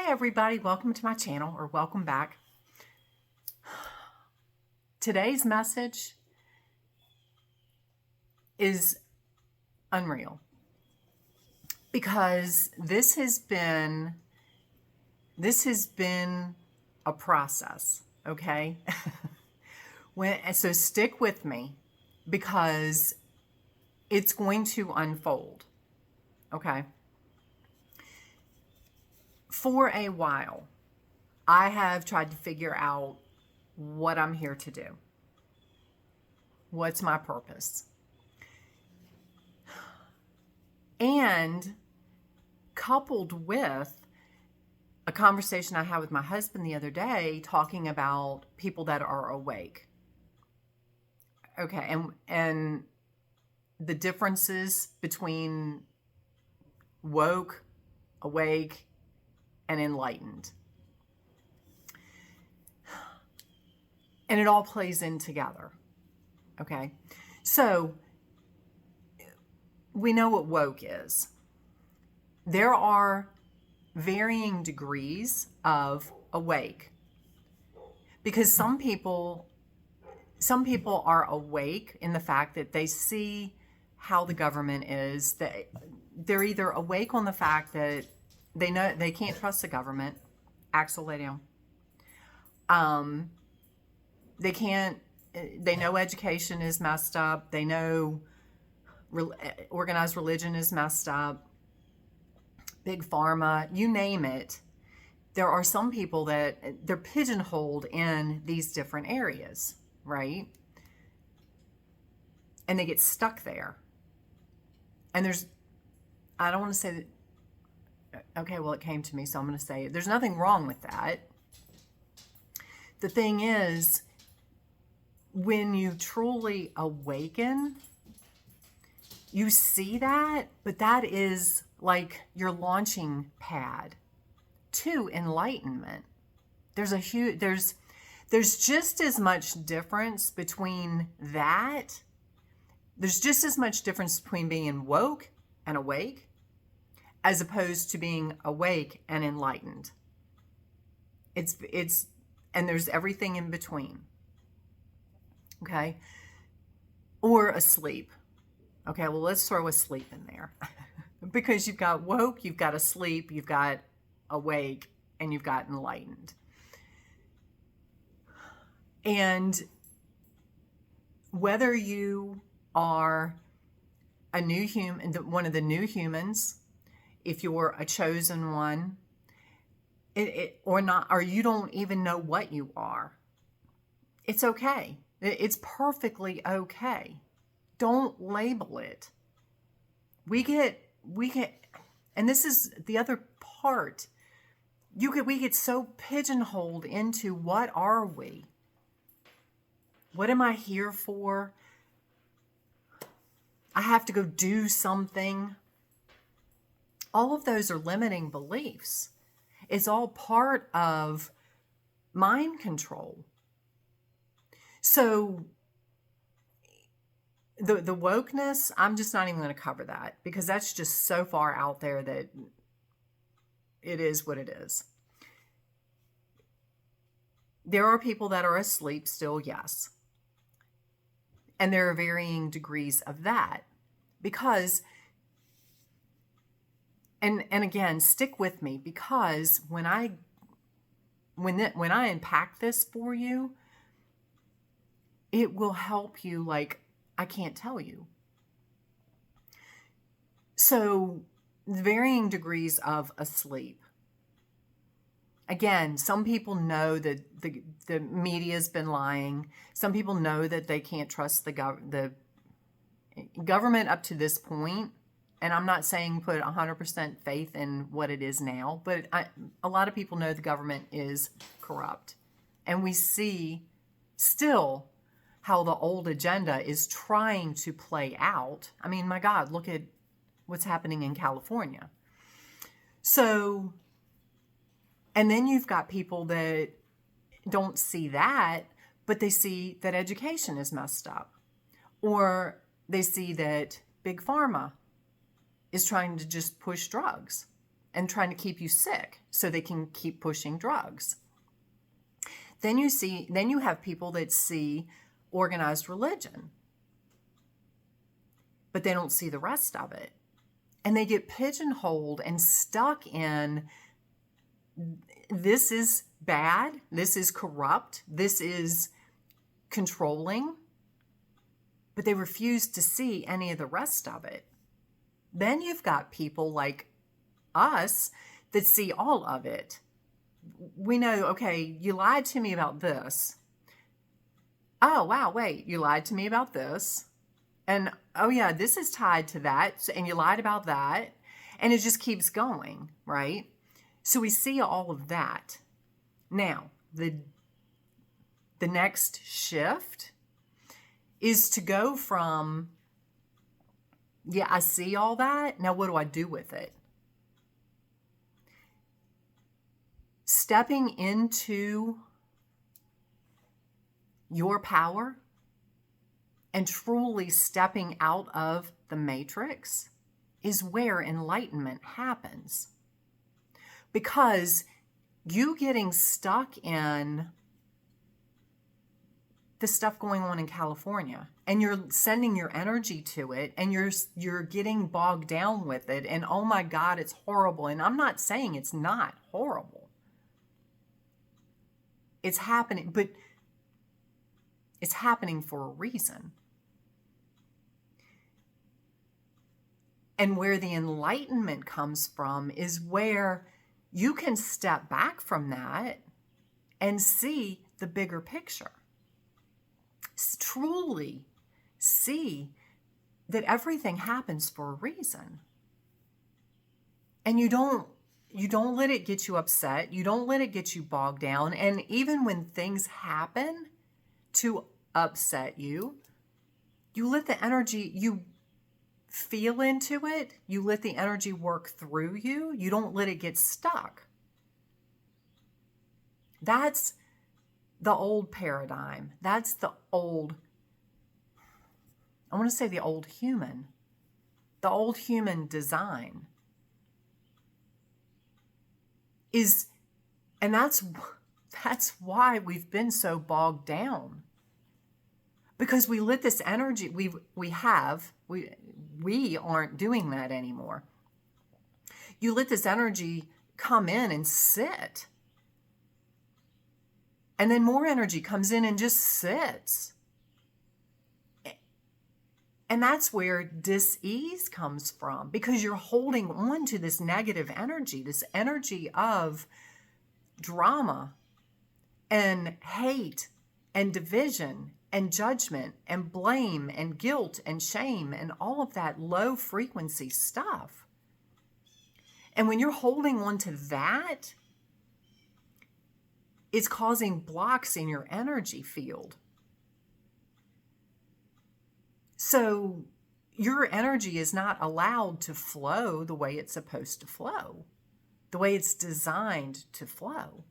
Hi everybody, welcome to my channel, or welcome back. Today's message is unreal because this has been a process, okay? So stick with me because it's going to unfold, okay? For a while, I have tried to figure out what I'm here to do. What's my purpose? And coupled with a conversation I had with my husband the other day talking about people that are awake. Okay, and the differences between woke, awake, and enlightened. And it all plays in together. Okay, so we know what woke is. There are varying degrees of awake because some people are awake in the fact that they see how the government is. They're either awake on the fact that they know they can't trust the government. Axel, lay down. They know education is messed up. They know organized religion is messed up. Big pharma, you name it. There are some people that they're pigeonholed in these different areas, right? And they get stuck there. And I don't want to say that, okay, well, it came to me, so I'm going to say it. There's nothing wrong with that. The thing is, when you truly awaken, you see that, but that is like your launching pad to enlightenment. There's just as much difference between that. There's just as much difference between being woke and awake as opposed to being awake and enlightened. And there's everything in between. Okay? Or asleep. Okay, well, let's throw asleep in there. Because you've got woke, you've got asleep, you've got awake, and you've got enlightened. And whether you are a new human, one of the new humans, if you're a chosen one, or not, or you don't even know what you are, it's okay. It's perfectly okay. Don't label it. We get, and this is the other part. We get so pigeonholed into what are we? What am I here for? I have to go do something. All of those are limiting beliefs. It's all part of mind control. So the wokeness, I'm just not even going to cover that because that's just so far out there that it is what it is. There are people that are asleep still, yes. And there are varying degrees of that because, and again, stick with me because when I unpack this for you, it will help you like I can't tell you. So, varying degrees of asleep. Again, some people know that the media's been lying. Some people know that they can't trust the government up to this point. And I'm not saying put 100% faith in what it is now, but a lot of people know the government is corrupt. And we see still how the old agenda is trying to play out. I mean, my God, look at what's happening in California. So, and then you've got people that don't see that, but they see that education is messed up. Or they see that Big Pharma is trying to just push drugs and trying to keep you sick so they can keep pushing drugs. Then you have people that see organized religion, but they don't see the rest of it. And they get pigeonholed and stuck in, this is bad, this is corrupt, this is controlling, but they refuse to see any of the rest of it. Then you've got people like us that see all of it. We know, okay, you lied to me about this. Oh, wow, wait, you lied to me about this. And, oh, yeah, this is tied to that. And you lied about that. And it just keeps going, right? So we see all of that. Now, the next shift is to go from, yeah, I see all that. Now, what do I do with it? Stepping into your power and truly stepping out of the matrix is where enlightenment happens. Because you getting stuck in the stuff going on in California and you're sending your energy to it and you're getting bogged down with it and oh my God, it's horrible. And I'm not saying it's not horrible. It's happening, but it's happening for a reason. And where the enlightenment comes from is where you can step back from that and see the bigger picture. Truly see that everything happens for a reason. And you don't let it get you upset. You don't let it get you bogged down. And even when things happen to upset you, you let the energy, you feel into it. You let the energy work through you. You don't let it get stuck. That's the old paradigm. That's the old, I want to say the old human design is, and that's why we've been so bogged down. Because we let this energy, we aren't doing that anymore. You let this energy come in and sit. And then more energy comes in and just sits. And that's where dis-ease comes from, because you're holding on to this negative energy, this energy of drama and hate and division and judgment and blame and guilt and shame and all of that low frequency stuff. And when you're holding on to that, it's causing blocks in your energy field. So your energy is not allowed to flow the way it's supposed to flow, the way it's designed to flow.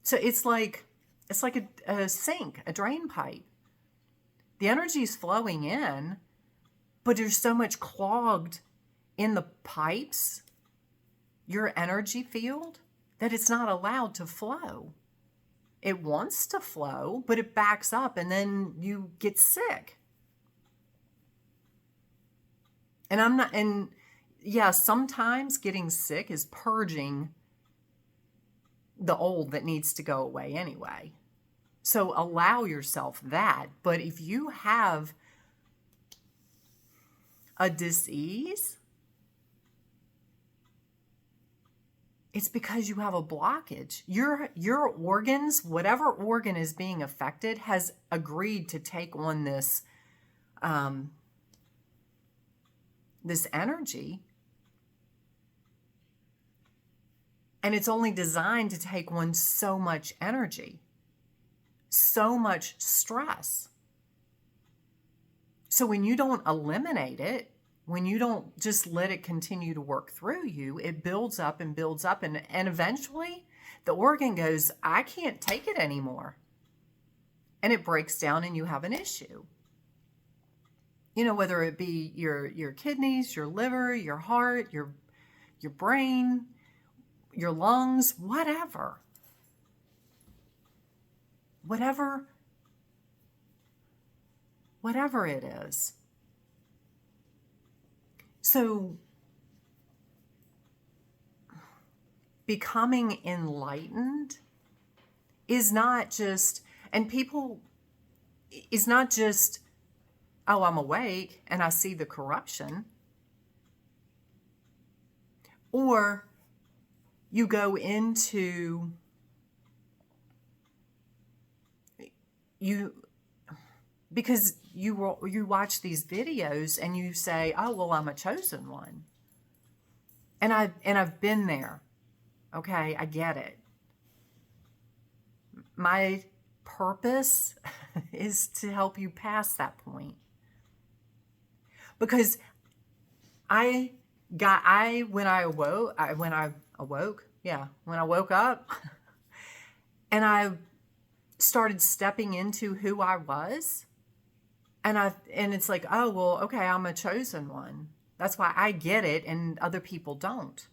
So it's like a sink, a drain pipe. The energy is flowing in, but there's so much clogged in the pipes, your energy field, that it's not allowed to flow. It wants to flow, but it backs up and then you get sick. And sometimes getting sick is purging the old that needs to go away anyway. So allow yourself that. But if you have a dis-ease, it's because you have a blockage. Your organs, whatever organ is being affected, has agreed to take on this energy. And it's only designed to take on so much energy, so much stress. So when you don't eliminate it, when you don't just let it continue to work through you, it builds up and builds up. And eventually the organ goes, I can't take it anymore. And it breaks down and you have an issue. You know, whether it be your kidneys, your liver, your heart, your your brain, your lungs, whatever. Whatever it is. So becoming enlightened is not just, and people, is not just, oh, I'm awake and I see the corruption. Or you go into, because you watch these videos and you say, oh, well, I'm a chosen one. And I've been there. Okay, I get it. My purpose is to help you past that point. Because when I woke up and I started stepping into who I was, and it's like, oh, well, okay, I'm a chosen one. That's why I get it and other people don't.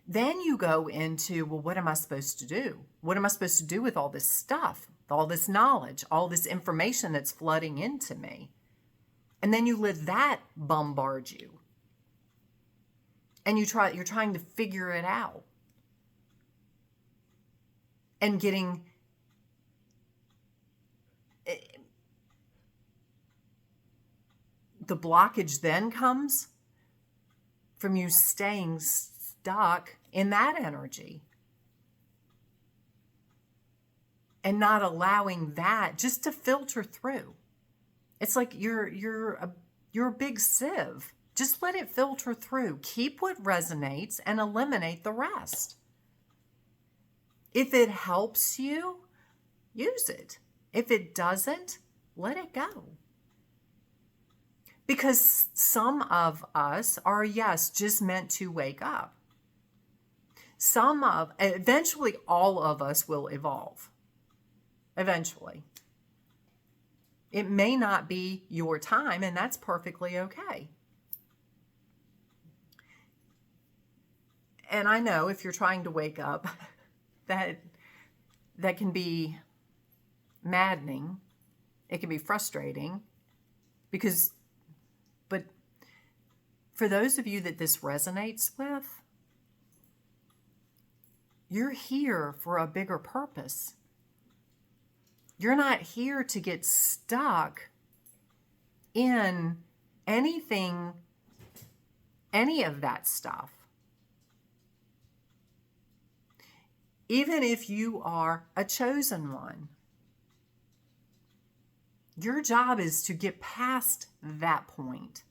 Then you go into, well, what am I supposed to do? What am I supposed to do with all this stuff, all this knowledge, all this information that's flooding into me? And then you let that bombard you. And you're trying to figure it out. And getting the blockage then comes from you staying stuck in that energy and not allowing that just to filter through. It's like you're a big sieve. Just let it filter through. Keep what resonates and eliminate the rest. If it helps you, use it. If it doesn't, let it go. Because some of us are, yes, just meant to wake up. Eventually all of us will evolve. Eventually. It may not be your time, and that's perfectly okay. And I know if you're trying to wake up, that can be maddening. It can be frustrating but for those of you that this resonates with, you're here for a bigger purpose. You're not here to get stuck in any of that stuff. Even if you are a chosen one, your job is to get past that point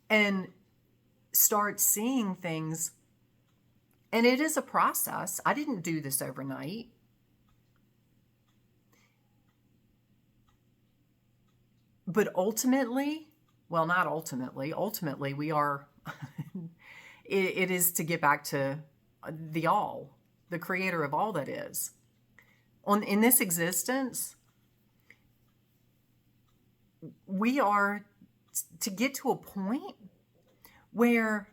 and start seeing things. And it is a process. I didn't do this overnight. But ultimately, well, not ultimately, we are, it is to get back to the all, the creator of all that is. In this existence, we are to get to a point where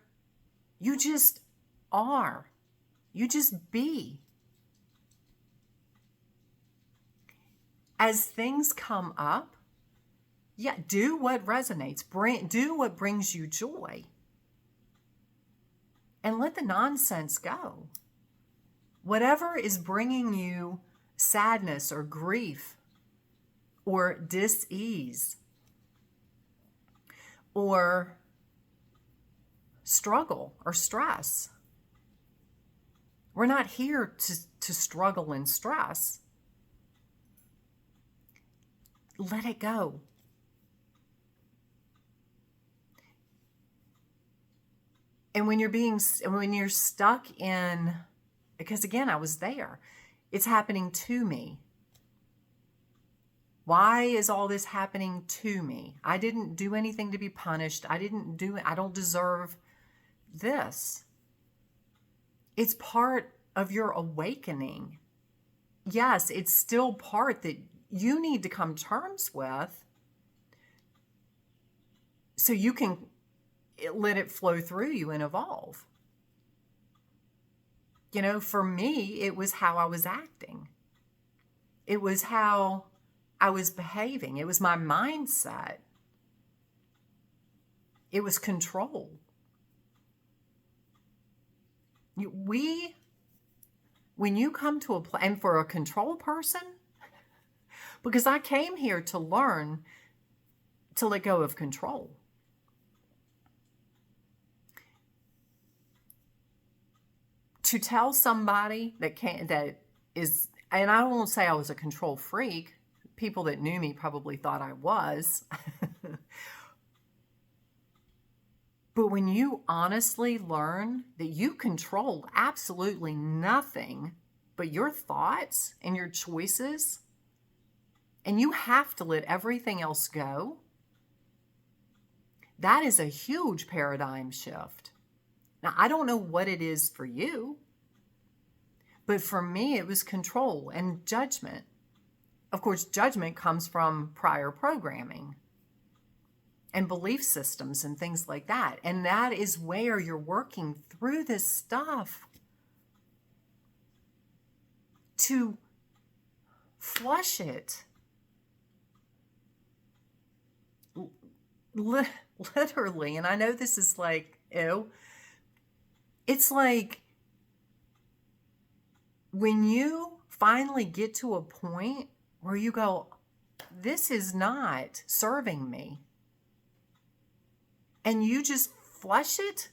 you just are. You just be. As things come up, yeah, do what resonates. Do what brings you joy. And let the nonsense go. Whatever is bringing you sadness or grief or dis-ease or struggle or stress. We're not here to struggle and stress. Let it go. And when you're stuck in, because again, I was there, it's happening to me. Why is all this happening to me? I didn't do anything to be punished. I don't deserve this. It's part of your awakening. Yes, it's still part that you need to come to terms with so you can let it flow through you and evolve. You know, for me, it was how I was acting. It was how I was behaving. It was my mindset. It was control. When you come to a place, and for a control person, because I came here to learn to let go of control. To tell somebody that is, and I won't say I was a control freak. People that knew me probably thought I was. But when you honestly learn that you control absolutely nothing but your thoughts and your choices, and you have to let everything else go, that is a huge paradigm shift. Now, I don't know what it is for you, but for me, it was control and judgment. Of course, judgment comes from prior programming and belief systems and things like that. And that is where you're working through this stuff to flush it. Literally, and I know this is like, ew. It's like when you finally get to a point where you go, this is not serving me, and you just flush it.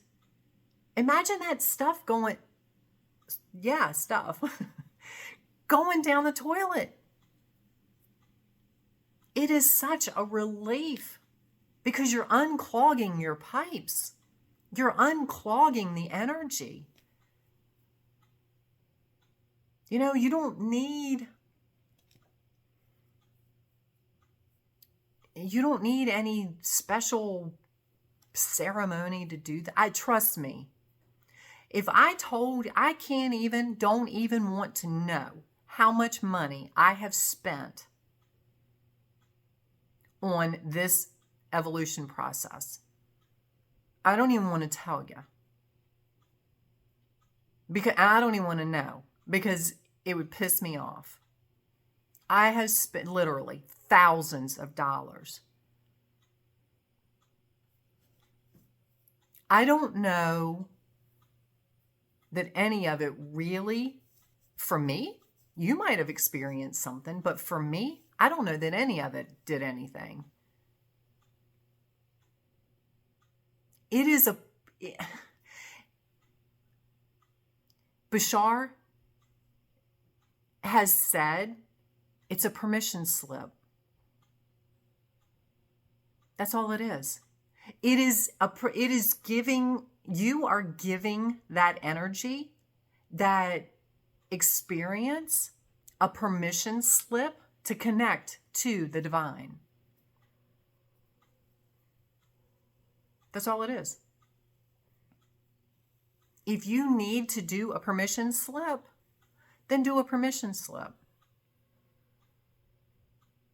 Imagine that stuff going down the toilet. It is such a relief because you're unclogging your pipes. You're unclogging the energy. You know, you don't need any special ceremony to do that. Trust me. If I don't even want to know how much money I have spent on this evolution process. I don't even want to tell you. Because I don't even want to know, because it would piss me off. I have spent literally thousands of dollars. I don't know that any of it really, for me, you might have experienced something, but for me, I don't know that any of it did anything. Bashar has said it's a permission slip. That's all it is. It is giving, you are giving that energy, that experience, a permission slip to connect to the divine. That's all it is. If you need to do a permission slip, then do a permission slip.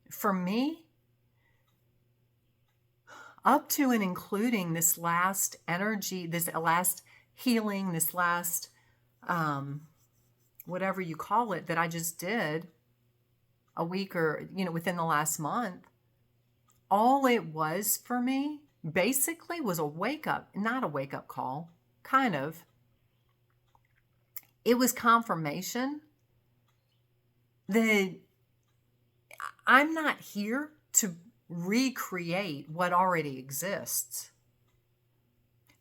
For me, up to and including this last energy, this last healing, this last whatever you call it that I just did a week or, within the last month, all it was for me basically was not a wake up call, kind of. It was confirmation that I'm not here to recreate what already exists.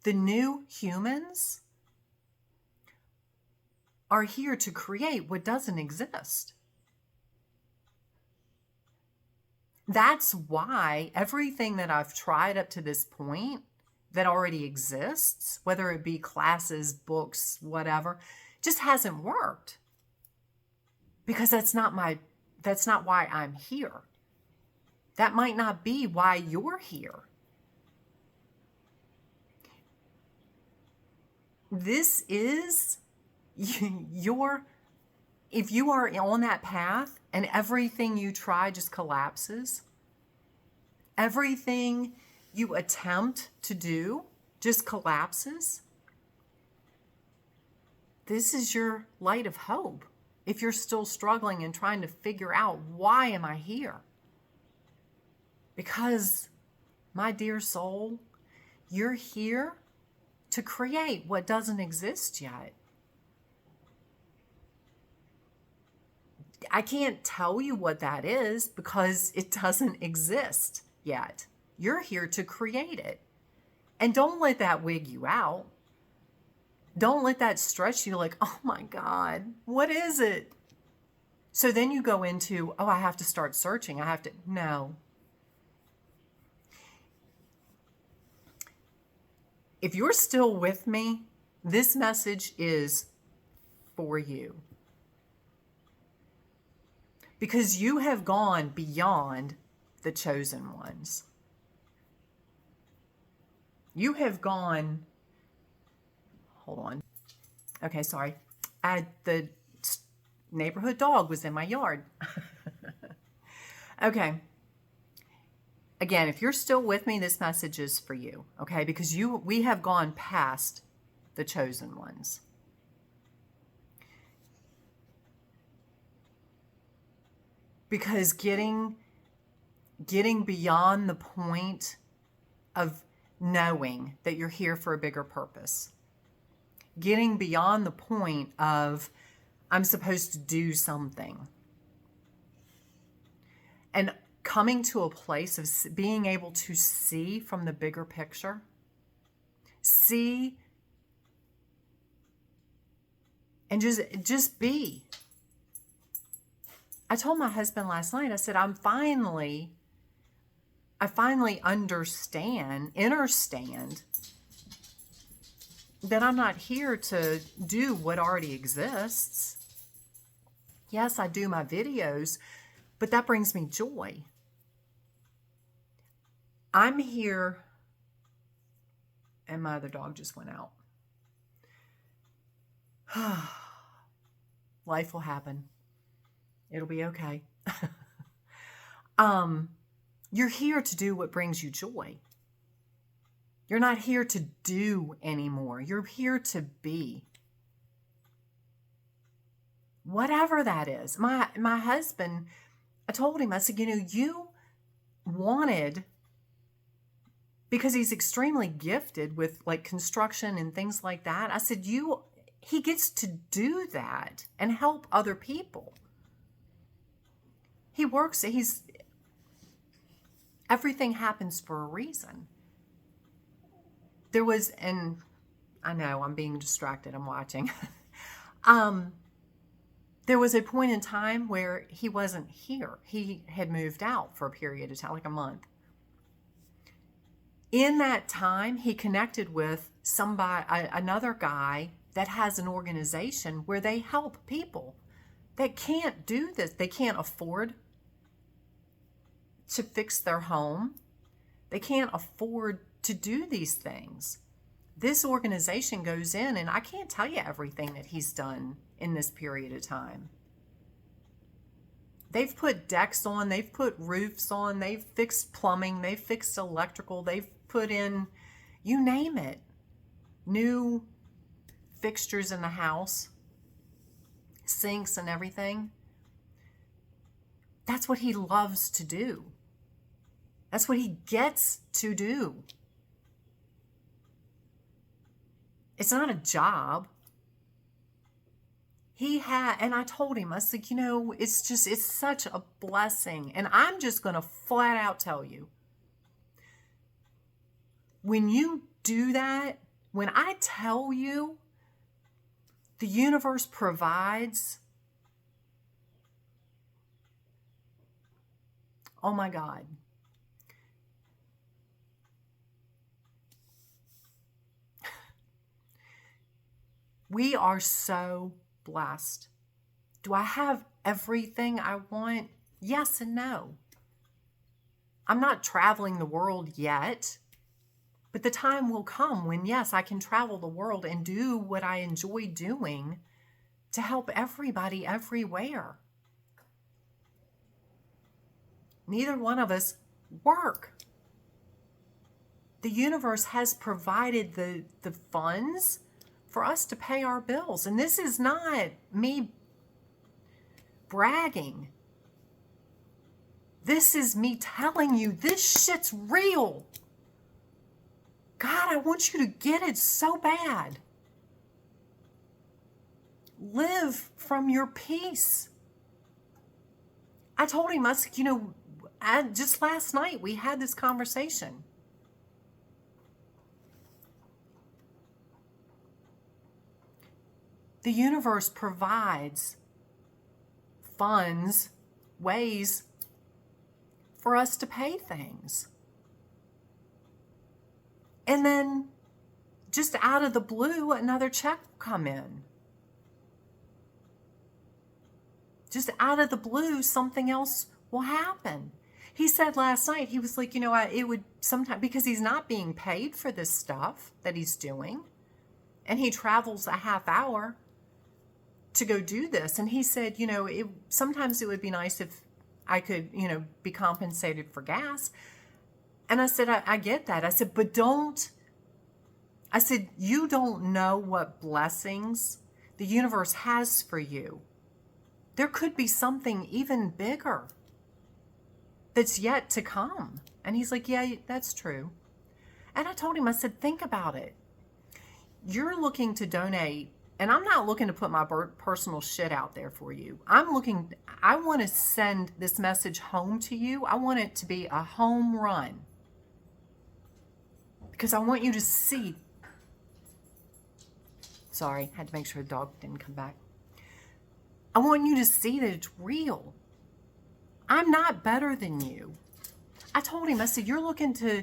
The new humans are here to create what doesn't exist. That's why everything that I've tried up to this point that already exists, whether it be classes, books, whatever, just hasn't worked. Because that's not why I'm here. That might not be why you're here. This is if you are on that path and everything you try just collapses, everything you attempt to do just collapses, this is your light of hope. If you're still struggling and trying to figure out, why am I here? Because, my dear soul, you're here to create what doesn't exist yet. I can't tell you what that is because it doesn't exist yet. You're here to create it. And don't let that wig you out. Don't let that stress you like, oh my God, what is it? So then you go into, oh, I have to start searching. No. If you're still with me, this message is for you. Because you have gone beyond the chosen ones. You have gone, hold on. Okay, sorry. The neighborhood dog was in my yard. Okay. Again, if you're still with me, this message is for you, okay? Because we have gone past the chosen ones. Because getting beyond the point of knowing that you're here for a bigger purpose. Getting beyond the point of, I'm supposed to do something. And coming to a place of being able to see from the bigger picture. See and just be. I told my husband last night, I said, I finally understand that I'm not here to do what already exists. Yes, I do my videos, but that brings me joy. I'm here, and my other dog just went out. Life will happen. It'll be okay. You're here to do what brings you joy. You're not here to do anymore. You're here to be. Whatever that is. My husband, I told him, I said, you wanted, because he's extremely gifted with like construction and things like that. I said, he gets to do that and help other people. He works, everything happens for a reason. And I know I'm being distracted, I'm watching. There was a point in time where he wasn't here. He had moved out for a period of time, like a month. In that time, he connected with another guy that has an organization where they help people that can't do this. They can't afford to fix their home. They can't afford to do these things. This organization goes in, and I can't tell you everything that he's done in this period of time. They've put decks on, they've put roofs on, they've fixed plumbing, they've fixed electrical, they've put in, you name it, new fixtures in the house, sinks and everything. That's what he loves to do. That's what he gets to do. It's not a job. And I told him, I said, it's such a blessing. And I'm just going to flat out tell you, when you do that, when I tell you the universe provides, oh my God. We are so blessed. Do I have everything I want? Yes and no. I'm not traveling the world yet, but the time will come when, yes, I can travel the world and do what I enjoy doing to help everybody everywhere. Neither one of us work. The universe has provided the funds for us to pay our bills. And this is not me bragging. This is me telling you this shit's real. God, I want you to get it so bad. Live from your peace. I told him, I said, just last night we had this conversation. The universe provides funds, ways for us to pay things. And then just out of the blue, another check will come in. Just out of the blue, something else will happen. He said last night, he was like, it would sometimes, because he's not being paid for this stuff that he's doing. And he travels a half hour to go do this. And he said, sometimes it would be nice if I could, be compensated for gas. And I said, I get that. I said, you don't know what blessings the universe has for you. There could be something even bigger that's yet to come. And he's like, yeah, that's true. And I told him, I said, think about it. You're looking to donate, and I'm not looking to put my personal shit out there for you. I want to send this message home to you. I want it to be a home run. Because I want you to see. Sorry, had to make sure the dog didn't come back. I want you to see that it's real. I'm not better than you. I told him, I said, you're looking to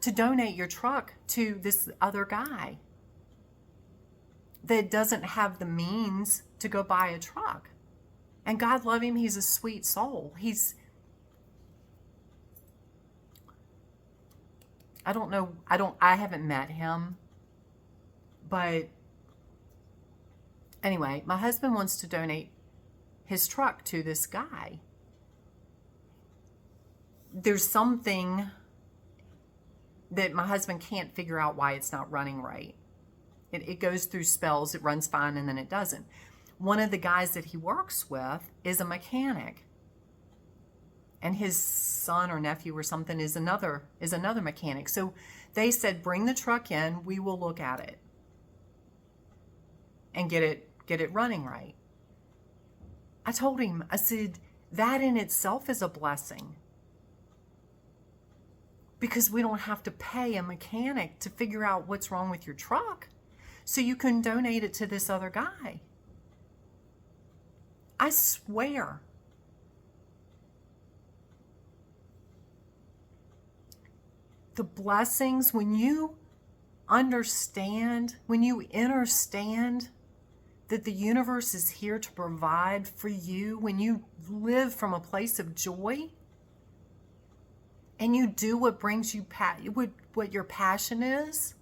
donate your truck to this other guy that doesn't have the means to go buy a truck. And God love him, he's a sweet soul. I haven't met him, but anyway, my husband wants to donate his truck to this guy. There's something that my husband can't figure out why it's not running right. It goes through spells, it runs fine, and then it doesn't. One of the guys that he works with is a mechanic. And his son or nephew or something is another mechanic. So they said, bring the truck in, we will look at it and get it running right. I told him, I said, that in itself is a blessing. Because we don't have to pay a mechanic to figure out what's wrong with your truck. So you can donate it to this other guy. I swear. The blessings, when you understand that the universe is here to provide for you, when you live from a place of joy and you do what brings you, what your passion is,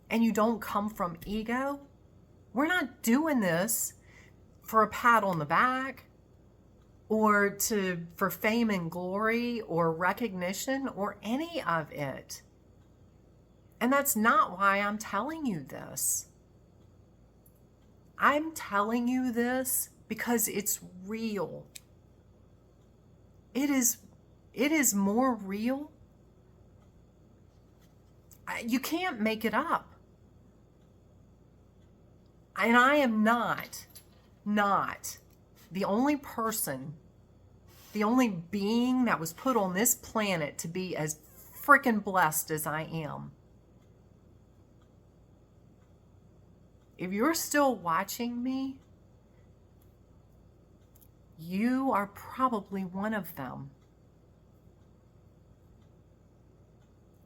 and you don't come from ego. We're not doing this for a pat on the back or for fame and glory or recognition or any of it. And that's not why I'm telling you this. I'm telling you this because it's real. It is more real. You can't make it up. And I am not the only person, the only being that was put on this planet to be as freaking blessed as I am. If you're still watching me, you are probably one of them.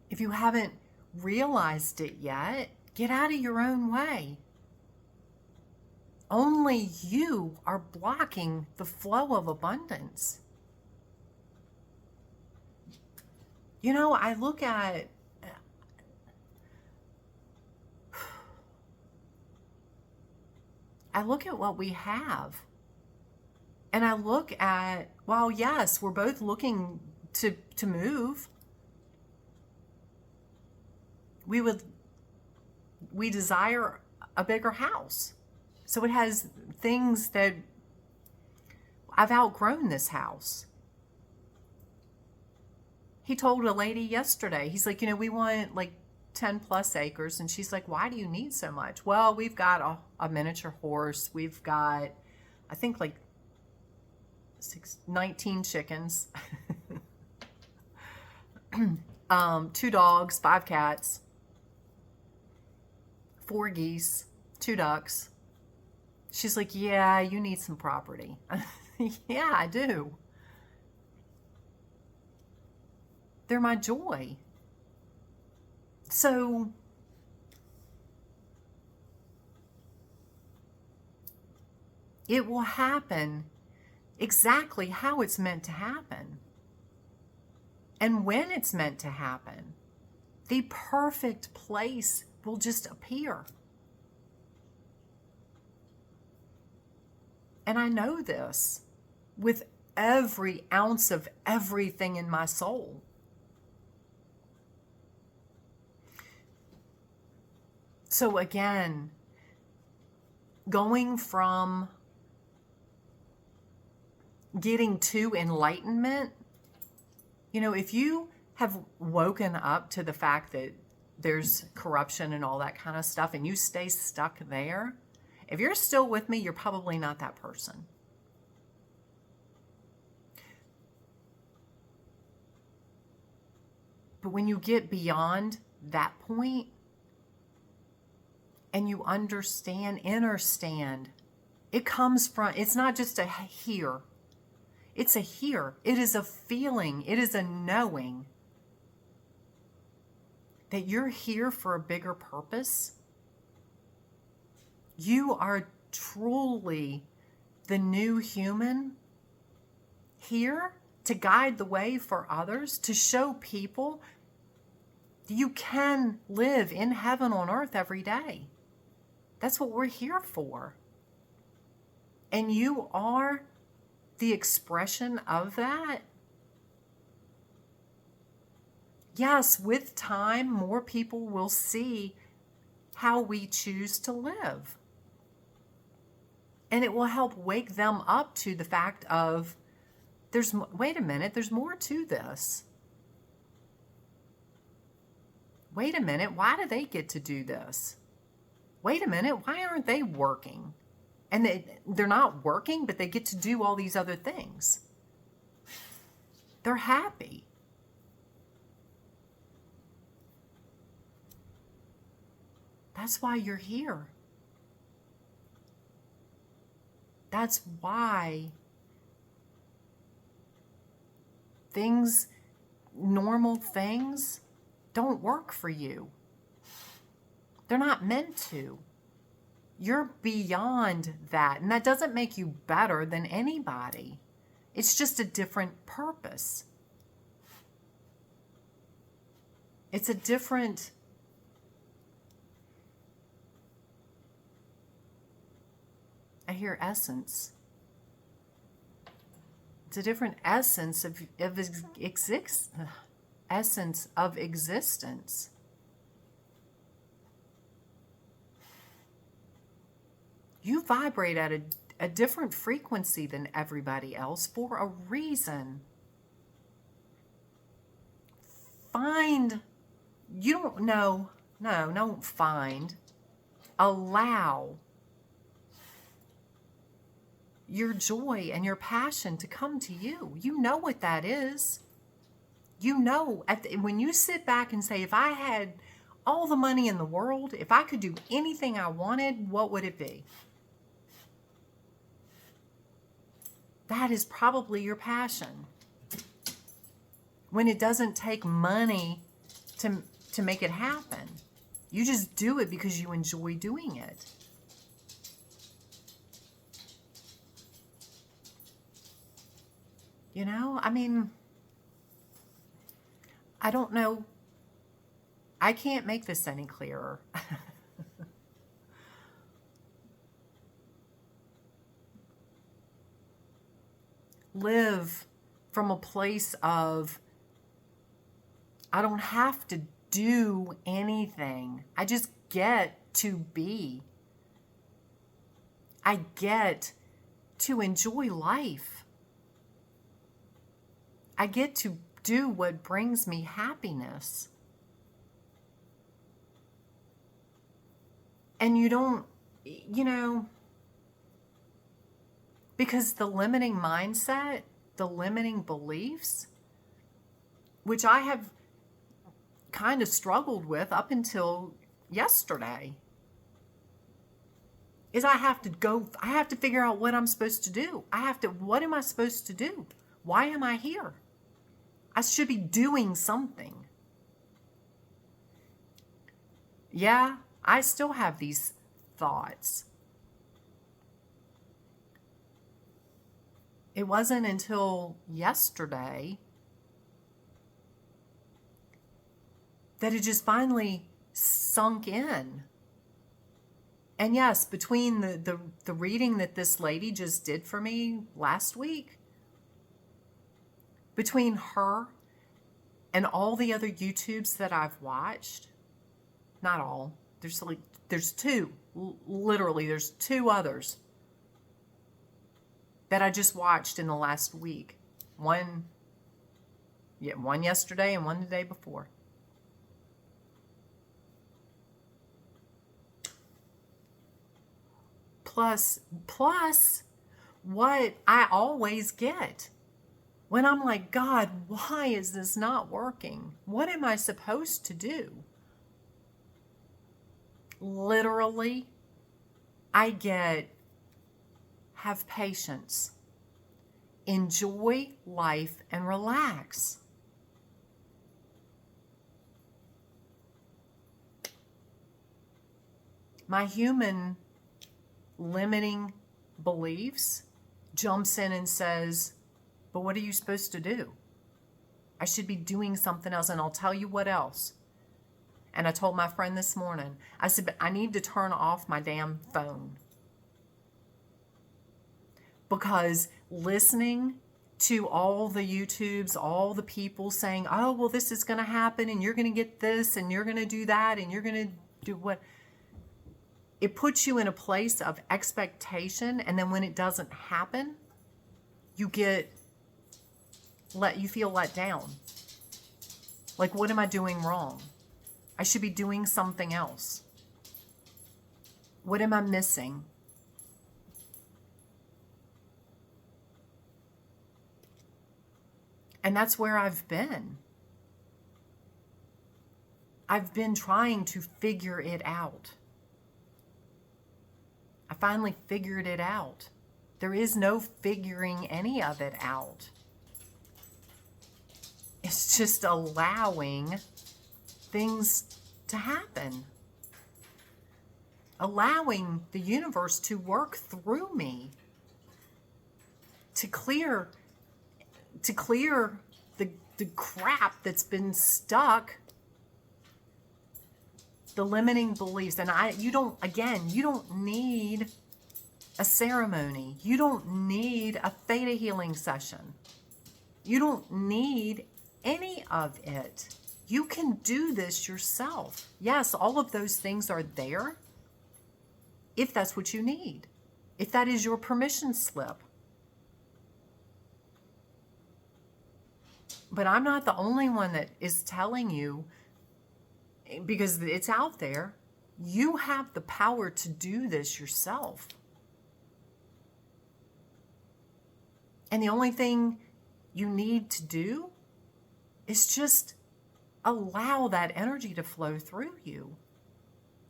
If you haven't realized it yet, get out of your own way. Only you are blocking the flow of abundance. I look at what we have. And I look at, well, yes, we're both looking to move. We desire a bigger house. So it has things that I've outgrown this house. He told a lady yesterday, he's like, we want like 10 plus acres. And she's like, why do you need so much? Well, we've got a miniature horse. We've got, I think, like 19 chickens, 2 dogs, 5 cats, 4 geese, 2 ducks. She's like, yeah, you need some property. Yeah, I do. They're my joy. So it will happen exactly how it's meant to happen. And when it's meant to happen, the perfect place will just appear. And I know this with every ounce of everything in my soul. So again, going from getting to enlightenment, if you have woken up to the fact that there's corruption and all that kind of stuff and you stay stuck there, if you're still with me, you're probably not that person. But when you get beyond that point and you understand, it comes from, it's not just a here. It's a here. It is a feeling. It is a knowing that you're here for a bigger purpose. You are truly the new human here to guide the way for others, to show people you can live in heaven on earth every day. That's what we're here for. And you are the expression of that. Yes, with time, more people will see how we choose to live. And it will help wake them up to the fact of, wait a minute, there's more to this. Wait a minute, why do they get to do this? Wait a minute, why aren't they working? And they're not working, but they get to do all these other things. They're happy. That's why you're here. That's why normal things don't work for you. They're not meant to. You're beyond that. And that doesn't make you better than anybody. It's just a different purpose. It's a different... I hear essence. It's a different essence of existence. You vibrate at a different frequency than everybody else for a reason. Don't find. Allow your joy and your passion to come to you. You know what that is. When you sit back and say, if I had all the money in the world, if I could do anything I wanted, what would it be? That is probably your passion. When it doesn't take money to make it happen. You just do it because you enjoy doing it. I don't know. I can't make this any clearer. Live from a place of I don't have to do anything. I just get to be. I get to enjoy life. I get to do what brings me happiness. And you don't, because the limiting mindset, the limiting beliefs, which I have kind of struggled with up until yesterday, is I have to figure out what I'm supposed to do. What am I supposed to do? Why am I here? I should be doing something. Yeah, I still have these thoughts. It wasn't until yesterday that it just finally sunk in. And yes, between the reading that this lady just did for me last week, between her and all the other YouTubes that I've watched, not all, there's two, literally there's two others that I just watched in the last week. One yesterday and one the day before. Plus what I always get when I'm like, God, why is this not working? What am I supposed to do? Literally, I get, have patience, enjoy life, and relax. My human limiting beliefs jumps in and says, but what are you supposed to do? I should be doing something else, and I'll tell you what else. And I told my friend this morning, I said, but I need to turn off my damn phone. Because listening to all the YouTubes, all the people saying, oh, well, this is going to happen, and you're going to get this, and you're going to do that, and you're going to do what, it puts you in a place of expectation, and then when it doesn't happen, you feel let down. Like, what am I doing wrong? I should be doing something else. What am I missing? And that's where I've been. I've been trying to figure it out. I finally figured it out. There is no figuring any of it out. It's just allowing things to happen. Allowing the universe to work through me to clear the crap that's been stuck, the limiting beliefs. And you don't need a ceremony. You don't need a theta healing session. You don't need any of it. You can do this yourself. Yes, all of those things are there if that's what you need, if that is your permission slip. But I'm not the only one that is telling you, because it's out there. You have the power to do this yourself. And the only thing you need to do is just allow that energy to flow through you.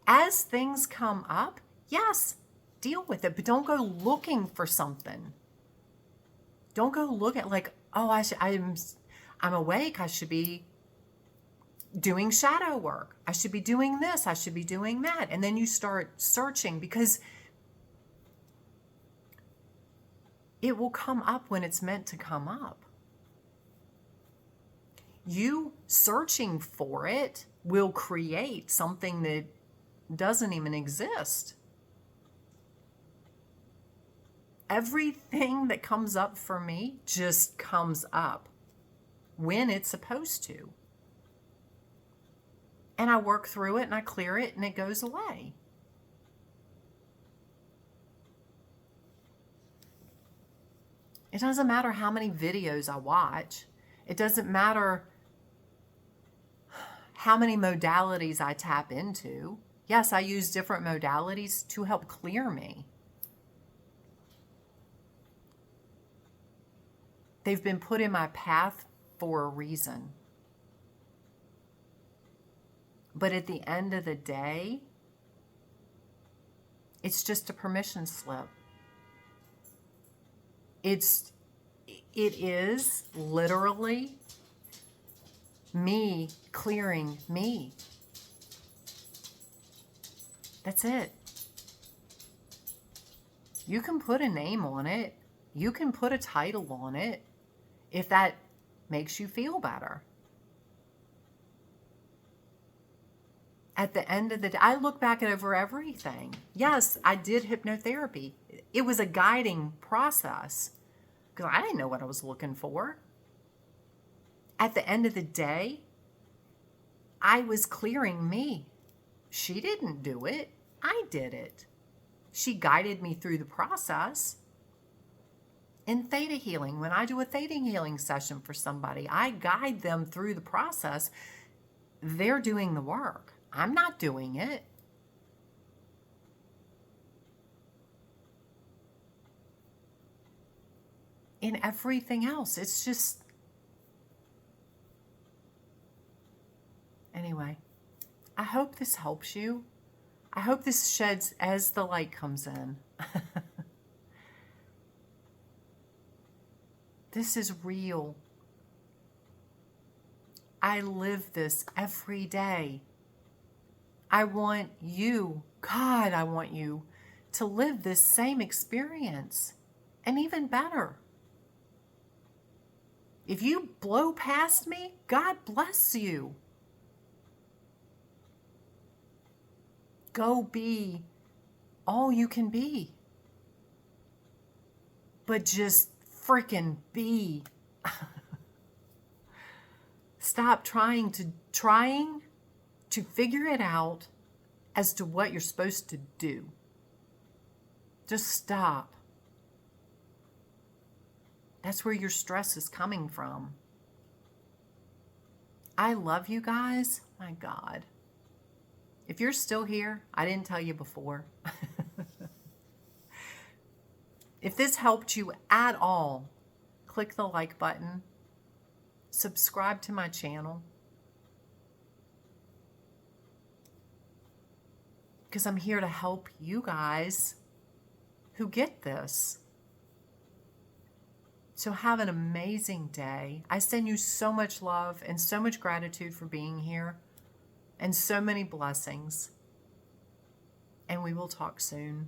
As things come up, yes, deal with it, but don't go looking for something. Don't go look at like, oh, I'm awake. I should be doing shadow work. I should be doing this. I should be doing that. And then you start searching, because it will come up when it's meant to come up. You searching for it will create something that doesn't even exist. Everything that comes up for me just comes up when it's supposed to. And I work through it and I clear it and it goes away. It doesn't matter how many videos I watch. It doesn't matter how many modalities I tap into. Yes, I use different modalities to help clear me. They've been put in my path for a reason. But at the end of the day, it's just a permission slip. It is literally me clearing me. That's it. You can put a name on it. You can put a title on it if that makes you feel better. At the end of the day, I look back at over everything. Yes, I did hypnotherapy. It was a guiding process because I didn't know what I was looking for. At the end of the day, I was clearing me. She didn't do it. I did it. She guided me through the process. In theta healing, when I do a theta healing session for somebody, I guide them through the process. They're doing the work. I'm not doing it. In everything else, it's just... Anyway, I hope this helps you. I hope this sheds as the light comes in. This is real. I live this every day. I want you, God, I want you to live this same experience and even better. If you blow past me, God bless you. Go be all you can be. But just freaking be. Stop trying to figure it out as to what you're supposed to do. Just stop. That's where your stress is coming from. I love you guys. My God. If you're still here, I didn't tell you before. If this helped you at all, click the like button. Subscribe to my channel. Because I'm here to help you guys who get this. So have an amazing day. I send you so much love and so much gratitude for being here and so many blessings. And we will talk soon.